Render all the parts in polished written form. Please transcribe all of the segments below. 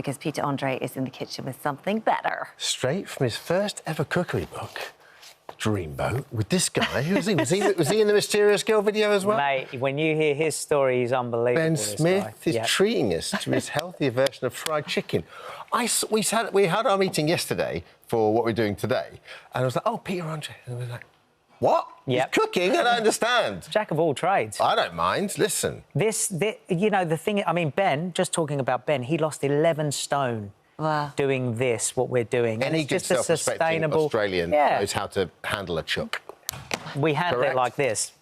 because Peter Andre is in the kitchen with something better. Straight from his first ever cookery book, Dreamboat, with this guy. Was he in the Mysterious Girl video as well? Mate, when you hear his story, he's unbelievable. Ben Smith is treating us to his healthier version of fried chicken. We had our meeting yesterday for what we're doing today, and I was like, oh, Peter Andre. And we were like, what? Yep. He's cooking? I don't understand. Jack of all trades. I don't mind. Listen. This, you know, the thing... I mean, Ben, just talking about Ben, he lost 11 stone doing this, what we're doing. Any good self-respecting Australian knows how to handle a chook. We handle it like this.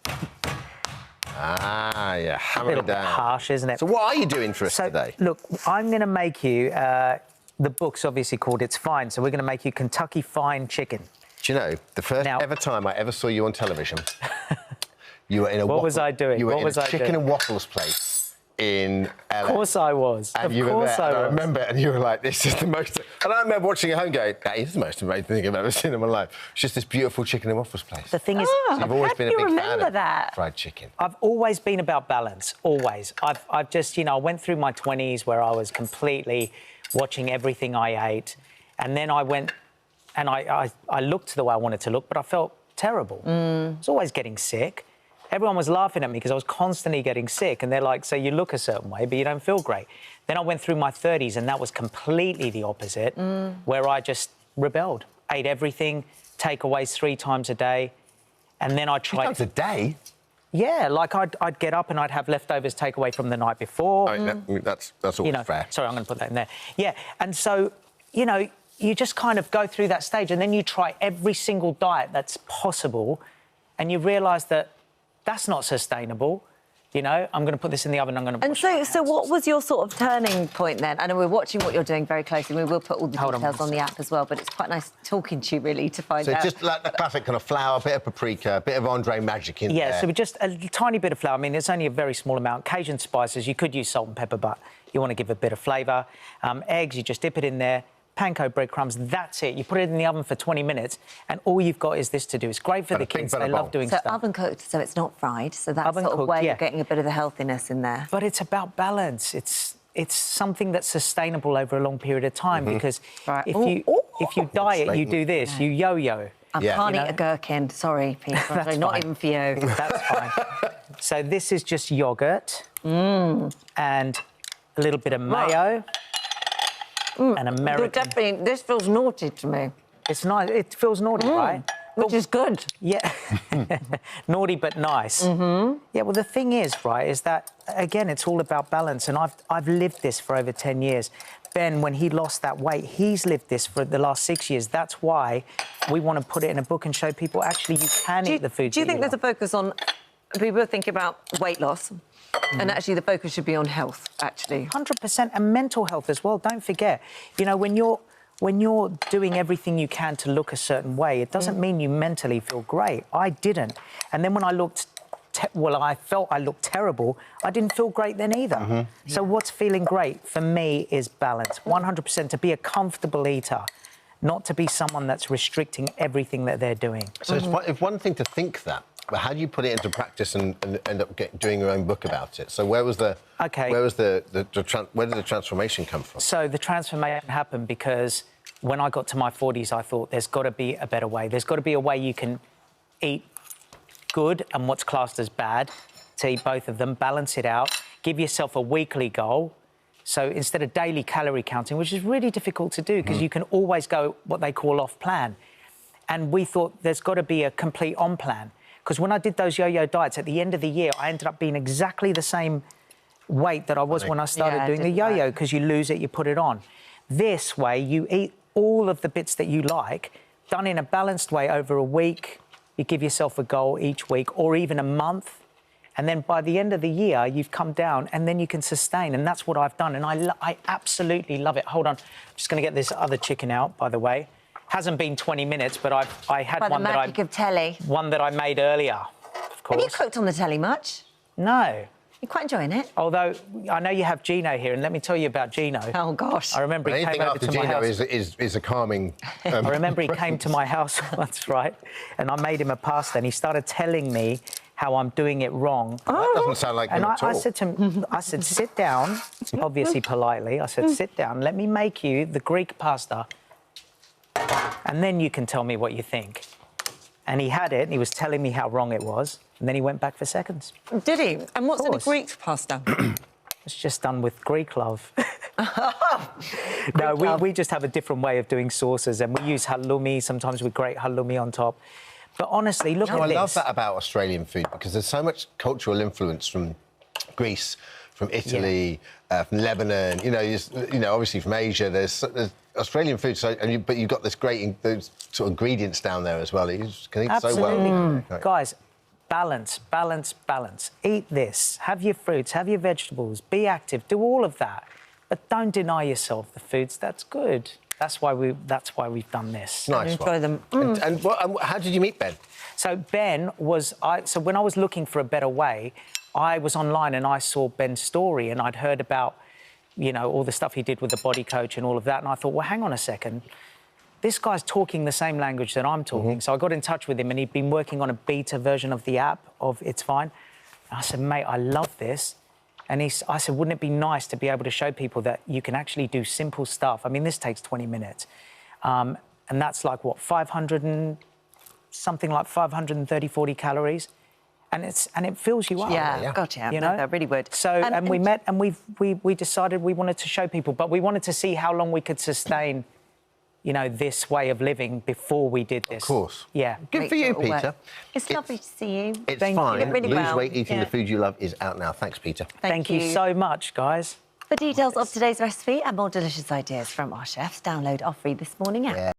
Ah, yeah, hammer a little it down. Bit harsh, isn't it? So what are you doing for us today? Look, I'm going to make you... the book's obviously called It's Fine, so we're going to make you Kentucky Fine Chicken. Do you know, the first ever time I ever saw you on television, you were in a What was I doing? You were what in was a I chicken doing? and waffles place in LA. Of course I was. And of you course were there, I was. and I remember it, and you were like, this is the most... And I remember watching at home going, that is the most amazing thing I've ever seen in my life. It's just this beautiful chicken and waffles place. The thing is... So you've always been a big fan of that? fried chicken. I've always been about balance, always. I've just, you know, I went through my 20s where I was completely watching everything I ate, and then I went... And I looked the way I wanted to look, but I felt terrible. I was always getting sick. Everyone was laughing at me because I was constantly getting sick. And they're like, so you look a certain way, but you don't feel great. Then I went through my 30s, and that was completely the opposite, where I just rebelled. Ate everything, takeaways 3 times a day. And then I tried... 3 times a day? Yeah, like I'd get up and I'd have leftovers takeaway from the night before. That's all fair. Sorry, I'm going to put that in there. Yeah, and so, you know... You just kind of go through that stage, and then you try every single diet that's possible, and you realise that that's not sustainable. You know, I'm going to put this in the oven, I'm going to... And so what was your sort of turning point then? I know we're watching what you're doing very closely. We will put all the details on the app as well, but it's quite nice talking to you, really, to find out. So just like the classic kind of flour, a bit of paprika, a bit of Andre magic in there. Yeah, so just a tiny bit of flour. I mean, it's only a very small amount. Cajun spices, you could use salt and pepper, but you want to give a bit of flavour. Eggs, you just dip it in there. Panko breadcrumbs, that's it. You put it in the oven for 20 minutes, and all you've got is this to do. It's great for the kids. They love doing stuff. So oven cooked, so it's not fried. So that's sort of where you're getting a bit of the healthiness in there. But it's about balance. It's something that's sustainable over a long period of time, because if you diet, you do this, you yo-yo. I can't eat a gherkin. Sorry, Peter. Not even for you. That's fine. So this is just yoghurt and a little bit of mayo. And American... This feels naughty to me. It's nice. It feels naughty, right? Which is good. Yeah. Naughty but nice. Yeah, well, the thing is, right, is that, again, it's all about balance. And I've lived this for over 10 years. Ben, when he lost that weight, he's lived this for the last 6 years. That's why we want to put it in a book and show people, actually, you can eat the food. Do you think there's a focus on... People think about weight loss, and actually the focus should be on health, actually. 100%, and mental health as well. Don't forget, you know, when you're doing everything you can to look a certain way, it doesn't mean you mentally feel great. I didn't. And then when I looked... I felt I looked terrible. I didn't feel great then either. So what's feeling great for me is balance. 100% to be a comfortable eater, not to be someone that's restricting everything that they're doing. So it's one thing to think that, but how do you put it into practice and end up doing your own book about it? So where did the transformation come from? So the transformation happened because when I got to my 40s, I thought there's got to be a better way. There's got to be a way you can eat good and what's classed as bad, to eat both of them, balance it out, give yourself a weekly goal. So instead of daily calorie counting, which is really difficult to do because you can always go what they call off plan. And we thought there's got to be a complete on plan. Because when I did those yo-yo diets, at the end of the year, I ended up being exactly the same weight that I was when I started doing the yo-yo, because you lose it, you put it on. This way, you eat all of the bits that you like, done in a balanced way over a week. You give yourself a goal each week or even a month. And then by the end of the year, you've come down and then you can sustain. And that's what I've done. And I absolutely love it. Hold on. I'm just going to get this other chicken out, by the way. Hasn't been 20 minutes, but I had one that I made earlier, of course. Have you cooked on the telly much? No. You're quite enjoying it. Although, I know you have Gino here, and let me tell you about Gino. Oh, gosh. I remember he came over to my house. Anything after Gino is a calming... I remember he came to my house once, right, and I made him a pasta, and he started telling me how I'm doing it wrong. That doesn't sound like him at all. I said to him, I said, sit down, obviously politely. I said, sit down, let me make you the Greek pasta, and then you can tell me what you think. And he had it, and he was telling me how wrong it was, and then he went back for seconds. Did he? And what's in the course. Greek pasta? It's just done with Greek love. No, we just have a different way of doing sauces, and we use halloumi. Sometimes we grate halloumi on top. But honestly, look at I this. love that about Australian food, because there's so much cultural influence from Greece, from Italy, from Lebanon. You know, obviously from Asia. There's Australian food. So, but you've got this great those sort of ingredients down there as well. You can eat so well. Guys, balance, balance, balance. Eat this. Have your fruits. Have your vegetables. Be active. Do all of that, but don't deny yourself the foods. That's good. That's why we've done this. Nice Enjoy one. them. And how did you meet Ben? So Ben was... So when I was looking for a better way, I was online and I saw Ben's story, and I'd heard about, you know, all the stuff he did with the body coach and all of that, and I thought, well, hang on a second. This guy's talking the same language that I'm talking. So I got in touch with him, and he'd been working on a beta version of the app, of It's Fine. And I said, mate, I love this. And I said, wouldn't it be nice to be able to show people that you can actually do simple stuff? I mean, this takes 20 minutes. And that's like, what, 530, 40 calories? And it fills you up. Yeah, gotcha. You know? That really would. So, and we met, and we decided we wanted to show people, but we wanted to see how long we could sustain, you know, this way of living before we did this. Of course. Yeah. Good for you, Peter. It's lovely to see you. It's Thank fine. you. Really Lose well. weight eating Yeah. the food you love is out now. Thanks, Peter. Thank you so much, guys. For details of today's recipe and more delicious ideas from our chefs, download our free This Morning app. Yeah.